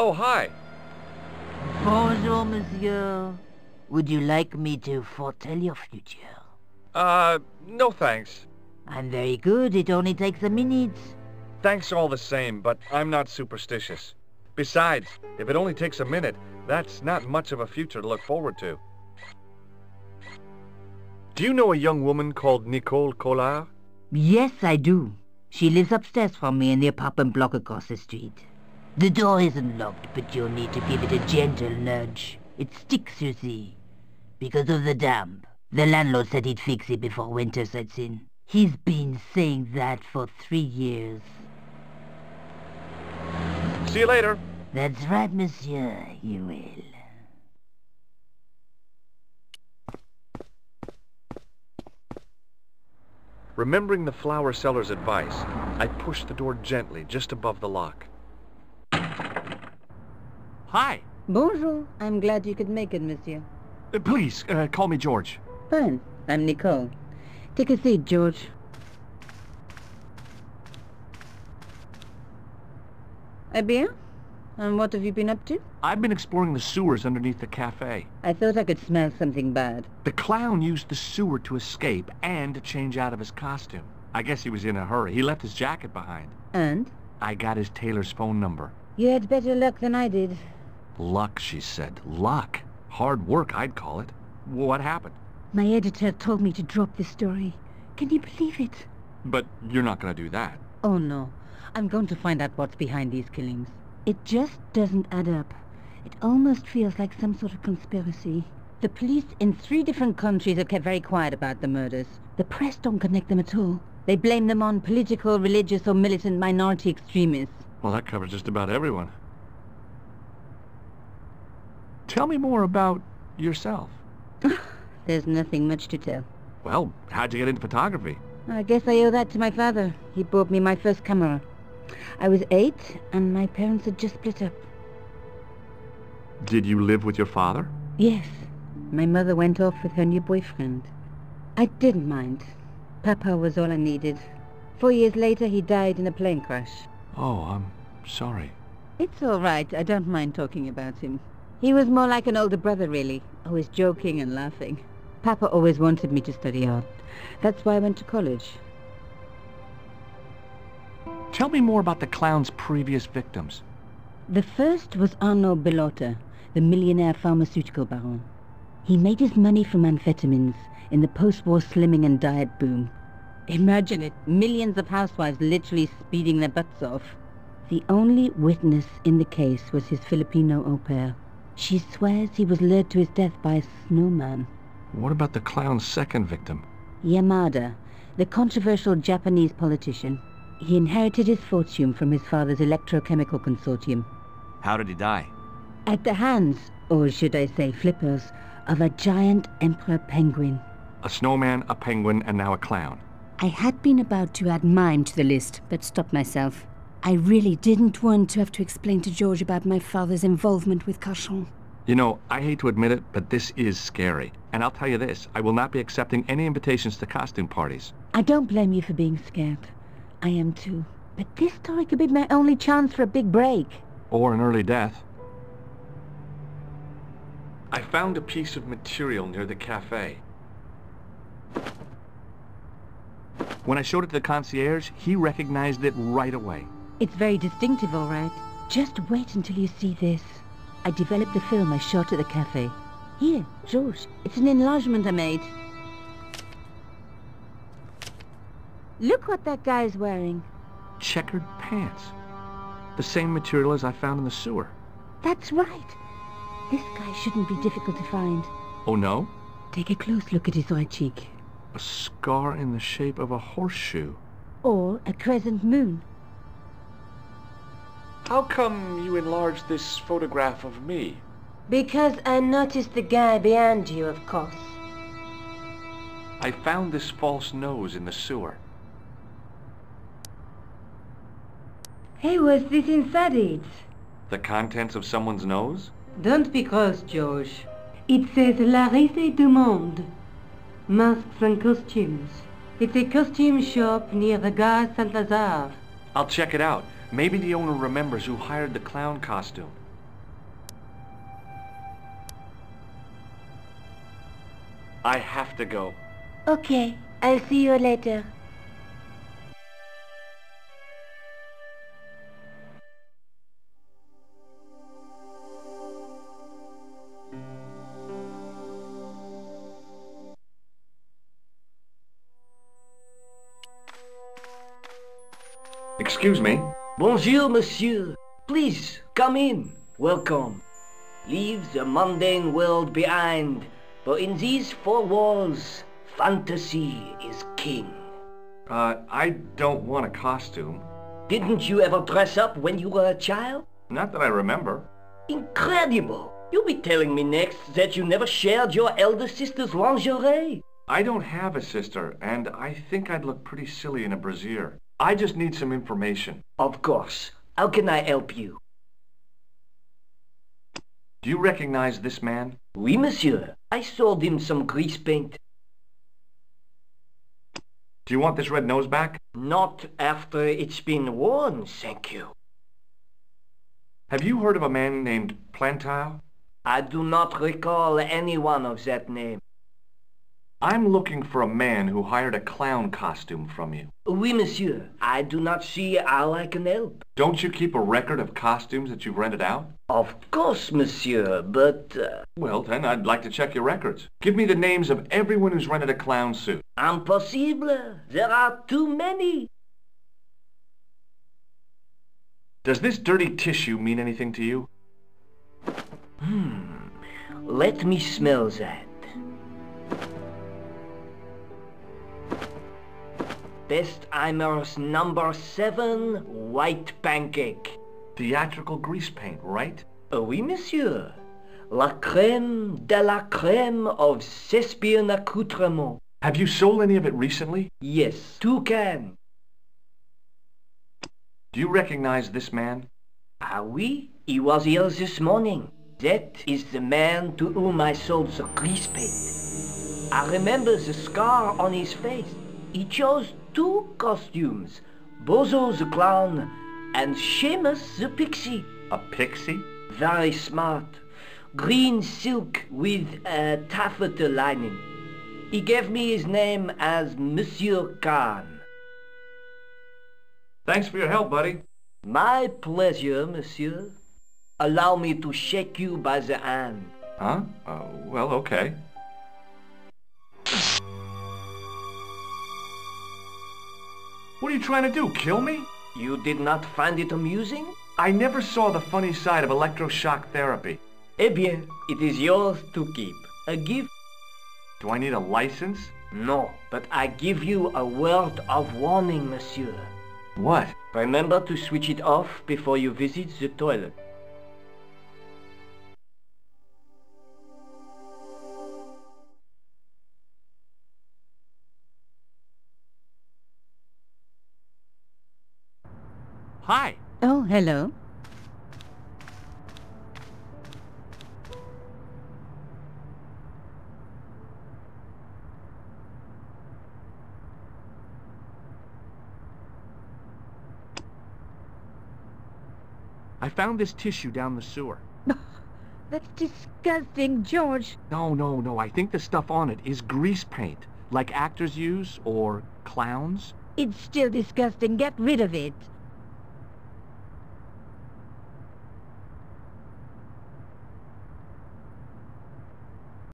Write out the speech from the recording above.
Oh, hi. Bonjour, monsieur. Would you like me to foretell your future? No thanks. I'm very good. It only takes a minute. Thanks all the same, but I'm not superstitious. Besides, if it only takes a minute, that's not much of a future to look forward to. Do you know a young woman called Nicole Collard? Yes, I do. She lives upstairs from me in the apartment block across the street. The door isn't locked, but you'll need to give it a gentle nudge. It sticks, you see. Because of the damp. The landlord said he'd fix it before winter sets in. He's been saying that for 3 years. See you later. That's right, monsieur. You will. Remembering the flower seller's advice, I pushed the door gently just above the lock. Hi. Bonjour. I'm glad you could make it, monsieur. Please, call me George. Fine. I'm Nicole. Take a seat, George. Eh bien? And what have you been up to? I've been exploring the sewers underneath the cafe. I thought I could smell something bad. The clown used the sewer to escape and to change out of his costume. I guess he was in a hurry. He left his jacket behind. And? I got his tailor's phone number. You had better luck than I did. Luck, she said. Luck. Hard work, I'd call it. What happened? My editor told me to drop this story. Can you believe it? But you're not going to do that. Oh, no. I'm going to find out what's behind these killings. It just doesn't add up. It almost feels like some sort of conspiracy. The police in 3 different countries have kept very quiet about the murders. The press don't connect them at all. They blame them on political, religious, or militant minority extremists. Well, that covers just about everyone. Tell me more about yourself. There's nothing much to tell. Well, how'd you get into photography? I guess I owe that to my father. He bought me my first camera. I was 8, and my parents had just split up. Did you live with your father? Yes. My mother went off with her new boyfriend. I didn't mind. Papa was all I needed. 4 years later, he died in a plane crash. Oh, I'm sorry. It's all right. I don't mind talking about him. He was more like an older brother, really. Always joking and laughing. Papa always wanted me to study art. That's why I went to college. Tell me more about the clown's previous victims. The first was Arnaud Bellotta, the millionaire pharmaceutical baron. He made his money from amphetamines in the post-war slimming and diet boom. Imagine it, millions of housewives literally speeding their butts off. The only witness in the case was his Filipino au pair. She swears he was lured to his death by a snowman. What about the clown's second victim? Yamada, the controversial Japanese politician. He inherited his fortune from his father's electrochemical consortium. How did he die? At the hands, or should I say flippers, of a giant emperor penguin. A snowman, a penguin, and now a clown. I had been about to add mime to the list, but stopped myself. I really didn't want to have to explain to George about my father's involvement with Cachon. You know, I hate to admit it, but this is scary. And I'll tell you this, I will not be accepting any invitations to costume parties. I don't blame you for being scared. I am too. But this story could be my only chance for a big break. Or an early death. I found a piece of material near the cafe. When I showed it to the concierge, he recognized it right away. It's very distinctive, all right. Just wait until you see this. I developed the film I shot at the cafe. Here, George, it's an enlargement I made. Look what that guy's wearing. Checkered pants. The same material as I found in the sewer. That's right. This guy shouldn't be difficult to find. Oh, no? Take a close look at his right cheek. A scar in the shape of a horseshoe. Or a crescent moon. How come you enlarged this photograph of me? Because I noticed the guy behind you, of course. I found this false nose in the sewer. Hey, what's this inside it? The contents of someone's nose? Don't be cross, George. It says La Risée du Monde. Masks and costumes. It's a costume shop near the Gare Saint-Lazare. I'll check it out. Maybe the owner remembers who hired the clown costume. I have to go. Okay, I'll see you later. Excuse me. Bonjour, monsieur. Please, come in. Welcome. Leave the mundane world behind, for in these four walls, fantasy is king. I don't want a costume. Didn't you ever dress up when you were a child? Not that I remember. Incredible! You'll be telling me next that you never shared your elder sister's lingerie. I don't have a sister, and I think I'd look pretty silly in a brassiere. I just need some information. Of course. How can I help you? Do you recognize this man? Oui, monsieur. I sold him some grease paint. Do you want this red nose back? Not after it's been worn, thank you. Have you heard of a man named Plantile? I do not recall anyone of that name. I'm looking for a man who hired a clown costume from you. Oui, monsieur. I do not see how I can help. Don't you keep a record of costumes that you've rented out? Of course, monsieur, but... Well, then, I'd like to check your records. Give me the names of everyone who's rented a clown suit. Impossible. There are too many. Does this dirty tissue mean anything to you? Let me smell that. Bestheimer's number 7 white pancake. Theatrical grease paint, right? Oui, monsieur. La crème de la crème of Thespian accoutrement. Have you sold any of it recently? Yes, 2 cans. Do you recognize this man? Ah oui, he was here this morning. That is the man to whom I sold the grease paint. I remember the scar on his face. He chose 2 costumes, Bozo the clown and Seamus the pixie. A pixie? Very smart. Green silk with a taffeta lining. He gave me his name as Monsieur Khan. Thanks for your help, buddy. My pleasure, monsieur. Allow me to shake you by the hand. Huh? Well, okay. What are you trying to do, kill me? You did not find it amusing? I never saw the funny side of electroshock therapy. Eh bien, it is yours to keep. A gift? Do I need a license? No, but I give you a word of warning, monsieur. What? Remember to switch it off before you visit the toilet. Hi. Oh, hello. I found this tissue down the sewer. That's disgusting, George. No. I think the stuff on it is grease paint, like actors use, or clowns. It's still disgusting. Get rid of it.